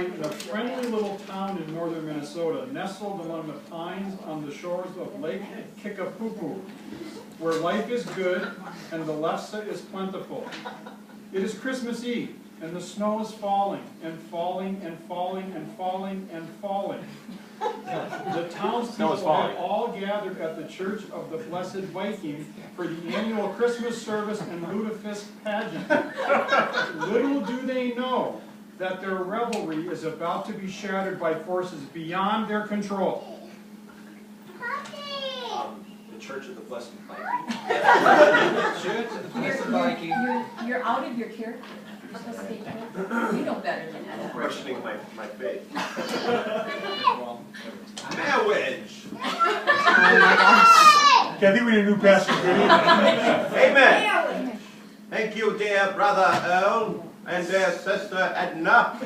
In a friendly little town in northern Minnesota, nestled among the pines on the shores of Lake Kickapoo, where life is good and the lefse is plentiful. It is Christmas Eve, and the snow is falling, and falling, and falling, and falling, and falling. The townspeople have all gathered at the Church of the Blessed Viking for the annual Christmas service and Lutefisk pageant. Little do they know that their revelry is about to be shattered by forces beyond their control. The Church of the Blessed Viking? Church of the Blessed Viking. You're out of your character. You're supposed to be, you know better than that. I'm questioning my faith. Marriage. Oh my gosh. Okay, I think we need a new pastor. Amen. Thank you, dear brother Earl and dear sister Edna,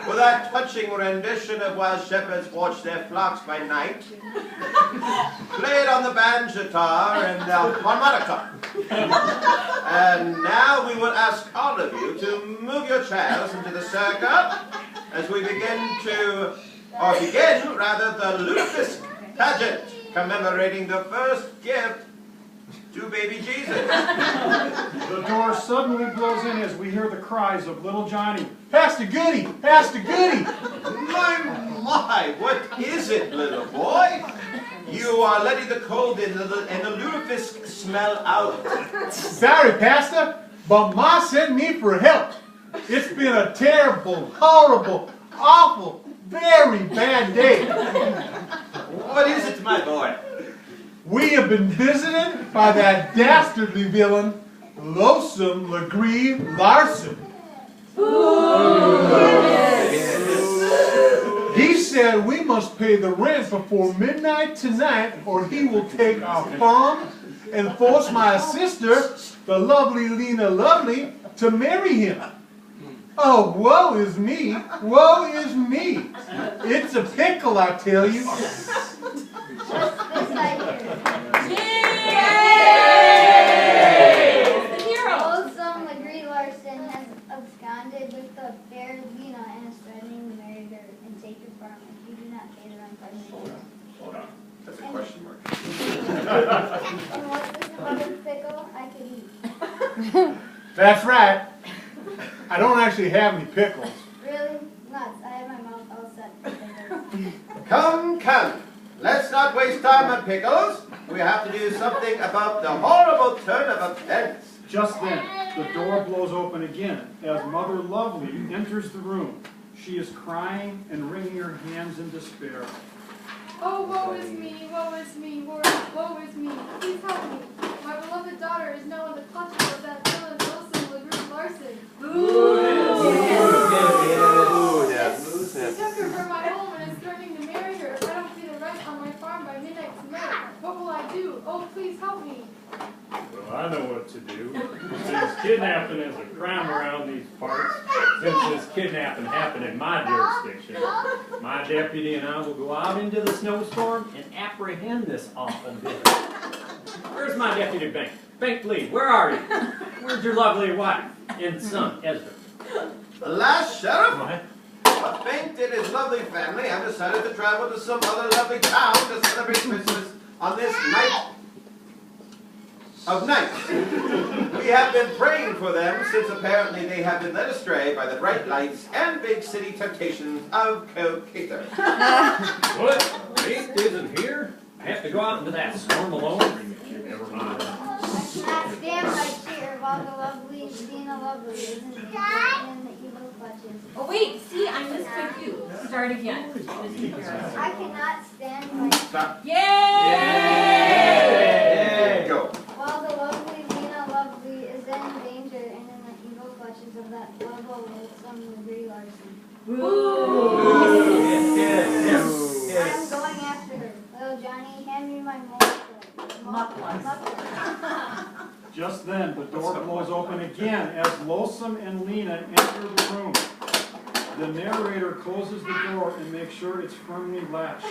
for that touching rendition of While Shepherds Watch Their Flocks by Night, played on the banjo-tar and the harmonica. And now we will ask all of you to move your chairs into the circle as we begin the Lutefisk pageant, commemorating the first gift to baby Jesus. The door suddenly blows in as we hear the cries of little Johnny. Pastor Goody! Pastor Goody! My, what is it, little boy? You are letting the cold and the Lutefisk smell out. Sorry, Pastor, but Ma sent me for help. It's been a terrible, horrible, awful, very bad day. What is it, my boy? We have been visited by that dastardly villain, Lonesome Legree Larson. He said we must pay the rent before midnight tonight, or he will take our farm and force my sister, the lovely Lena Lovely, to marry him. Oh, woe is me, woe is me. It's a pickle, I tell you. Lonesome Legree Larson has absconded with the fair Lena and is threatening to marry her and take her farm if you do not pay the rent by midnight. Hold on. That's a question mark. And what's this about a pickle I could eat? That's right. I don't actually have any pickles. Really? Nuts. I have my mouth all set for pickles. Come, come. Let's not waste time on pickles. We have to do something about the horrible turn of events. Just then, the door blows open again as Mother Lovely enters the room. She is crying and wringing her hands in despair. Oh, woe is me, woe is me, woe is me. Please help me. My beloved daughter is now in the clutches of that villain Lonesome Legree Larson. He took her from my home and is threatening to marry her if I don't pay the rent on my farm by midnight tonight. What will I do? Oh, please help me. Well, I know what to do. Since kidnapping is a crime around these parts, since this kidnapping happened in my jurisdiction, my deputy and I will go out into the snowstorm and apprehend this awful villain. Where's my deputy, Bank? Bank Lee, where are you? Where's your lovely wife and son, Ezra? Alas, Sheriff, What? Bank and his lovely family have decided to travel to some other lovely town to celebrate Christmas on this night of nights. We have been praying for them since apparently they have been led astray by the bright lights and big city temptations of Cocator. What? Bank isn't here? I have to go out into that storm alone? Never mind. I cannot stand my cheer while the lovely Lena Lovely isn't in the evil clutches. Oh wait, see, I missed my cue. Start again. I cannot stand my Stop. Yay! Go. while the lovely Lena Lovely is in danger and in the evil clutches of that lovable Lonesome Legree Larson. I'm going after her. Little Johnny, hand me my muffler. Just then, the door blows open again as Lonesome and Lena enter the room. The narrator closes the door and makes sure it's firmly latched.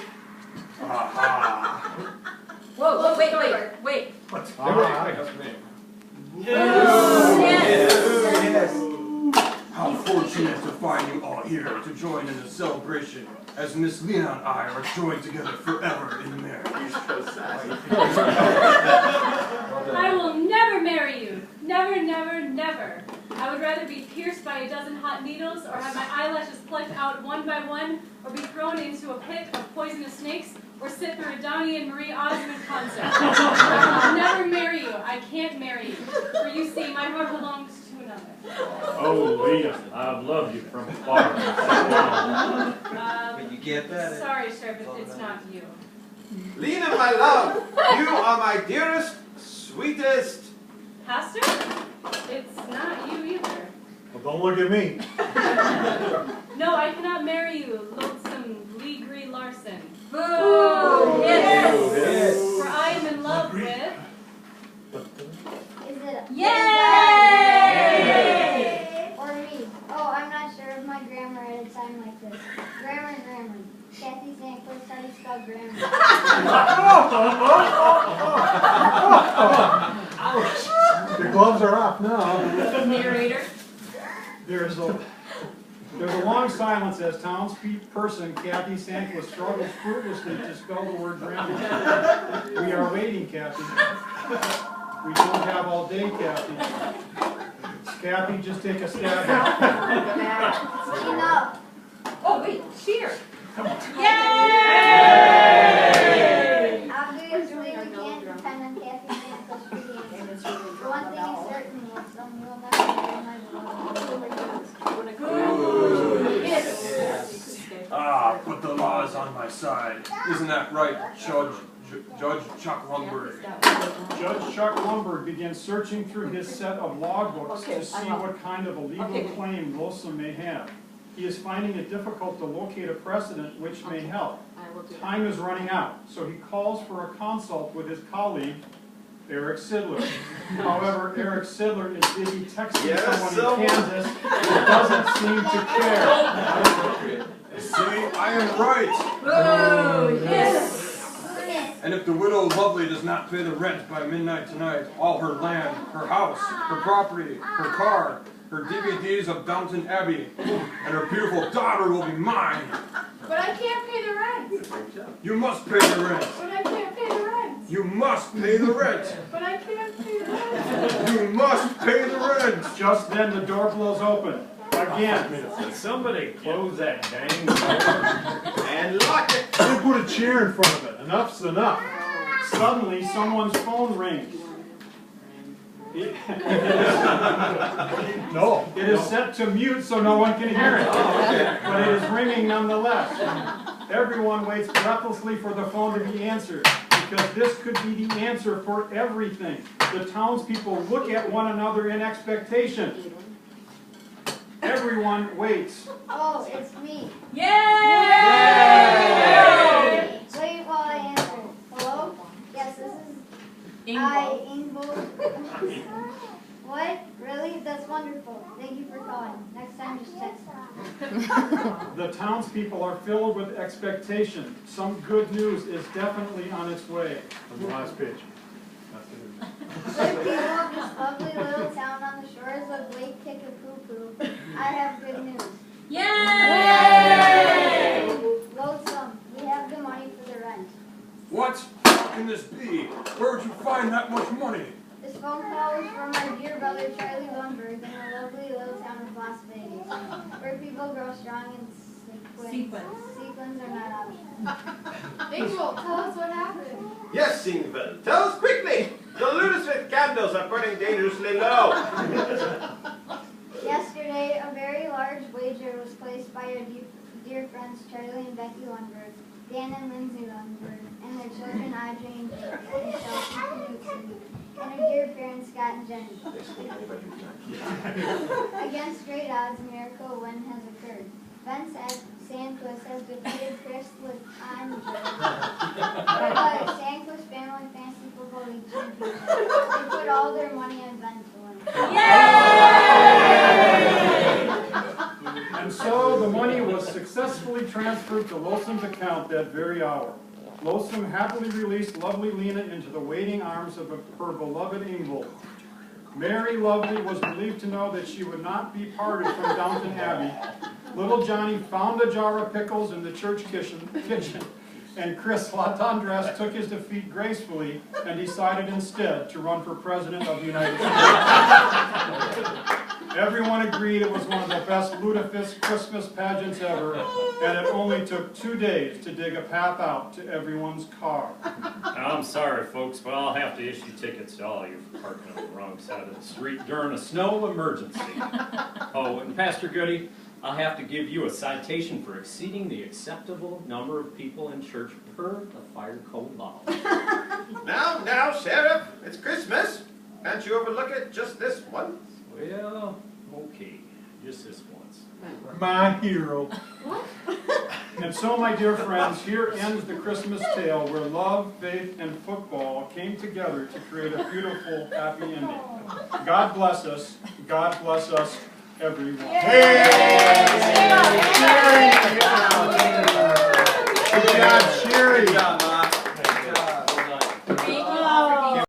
Whoa, wait. What's Yes. fortunate to find you all here to join in the celebration, as Miss Lena and I are joined together forever in marriage. I will never marry you. Never, never, never. I would rather be pierced by a dozen hot needles, or have my eyelashes plucked out one by one, or be thrown into a pit of poisonous snakes, or sit through a Donnie and Marie Osmond concert. I will never marry you. I can't marry you. For you see, my heart belongs to another. Oh, Lena, I've loved you from afar. But you get that? Sorry, sir, but it's not you. Lena, my love, you are my dearest, sweetest. Pastor? It's not you either. Well, don't look at me. No, I cannot marry you, loathsome Legree Larson. Boo! Yes! Yes. For I am in love with... Is it? Yay! Or me? Oh, I'm not sure of my grammar at a time like this. Grammar. Kathy Sandcliffe, how do you spell grammar? The gloves are off now. Narrator. There's a long silence as townsperson Kathy Sandcliffe struggles fruitlessly to spell the word grammar. We are waiting, Kathy. We don't have all day, Kathy. Kathy, just take a stab at it. Enough. Oh, wait, cheer. Yay! Obviously, we can't depend on Kathy Sandcliffe's reading. The one thing is certain, some you will never be my beloved. Ah, but the law is on my side. Isn't that right, Judge Chuck Lundberg? Judge Chuck Lundberg begins searching through his set of logbooks to see what kind of a legal claim Lonesome may have. He is finding it difficult to locate a precedent which may help. Time is running out, so he calls for a consult with his colleague, Eric Sidler. However, Eric Sidler is busy texting someone in Kansas who doesn't seem to care. See, I am right. Boo! Yes! And if the widow Lovely does not pay the rent by midnight tonight, all her land, her house, her property, her car, her DVDs of Downton Abbey, and her beautiful daughter will be mine. But I can't pay the rent. You must pay the rent. But I can't pay the rent. You must pay the rent. But I can't pay the rent. You must pay the rent. Just then the door blows open. Again. Did somebody close that dang door? And lock it. They put a chair in front of it. Enough's enough. Suddenly, someone's phone rings. No. It is set to mute so no one can hear it, but it is ringing nonetheless. Everyone waits breathlessly for the phone to be answered, because this could be the answer for everything. The townspeople look at one another in expectation. Everyone waits. Oh, it's me. Yay! Wait while I answer. Hello? Yes, this is Ingvo. What? Really? That's wonderful. Thank you for calling. Next time, just text me. The townspeople are filled with expectation. Some good news is definitely on its way. On the last page. Good people of this lovely little town on the shores of Lake Kickapoo, I have good news. Yay! Lonesome, we have the money for the rent. What? How can this be? Where'd you find that much money? This phone call is from my dear brother Charlie Lundberg in the lovely little town of Las Vegas, where people grow strong in sequins. Sequins are not optional. Ingville, tell us what happened. Yes, Singville, tell us quickly. The Lutefisk candles are burning dangerously low. Yesterday, a very large wager was placed by our dear friends Charlie and Becky Lundberg, Dan and Lindsay Lundberg, and their children Audrey and Jake, and Chelsea and Newton, and our dear parents Scott and Jenny. Against great odds, a miracle win has occurred. Ben Sandquist has defeated Chris Latanja, the Sandquist Family Fantasy Football League Championship. They put all their money on Ben to win. And so the money was successfully transferred to Lonesome's account that very hour. Lonesome happily released lovely Lena into the waiting arms of her beloved Ingville. Mary Lovely was relieved to know that she would not be parted from Downton Abbey. Little Johnny found a jar of pickles in the church kitchen, and Chris Latendresse took his defeat gracefully and decided instead to run for President of the United States. Everyone agreed it was one of the best Lutefisk Christmas pageants ever, and it only took 2 days to dig a path out to everyone's car. I'm sorry, folks, but I'll have to issue tickets to all you for parking on the wrong side of the street during a snow emergency. Oh, and Pastor Goody, I'll have to give you a citation for exceeding the acceptable number of people in church per the fire code law. Now, Sheriff, it's Christmas. Can't you overlook it just this once? Well, okay, just this once. My hero. And so, my dear friends, here ends the Christmas tale where love, faith, and football came together to create a beautiful, happy ending. God bless us. God bless us, everyone. Hey! Good job, Sherry. Good job, Ma. Three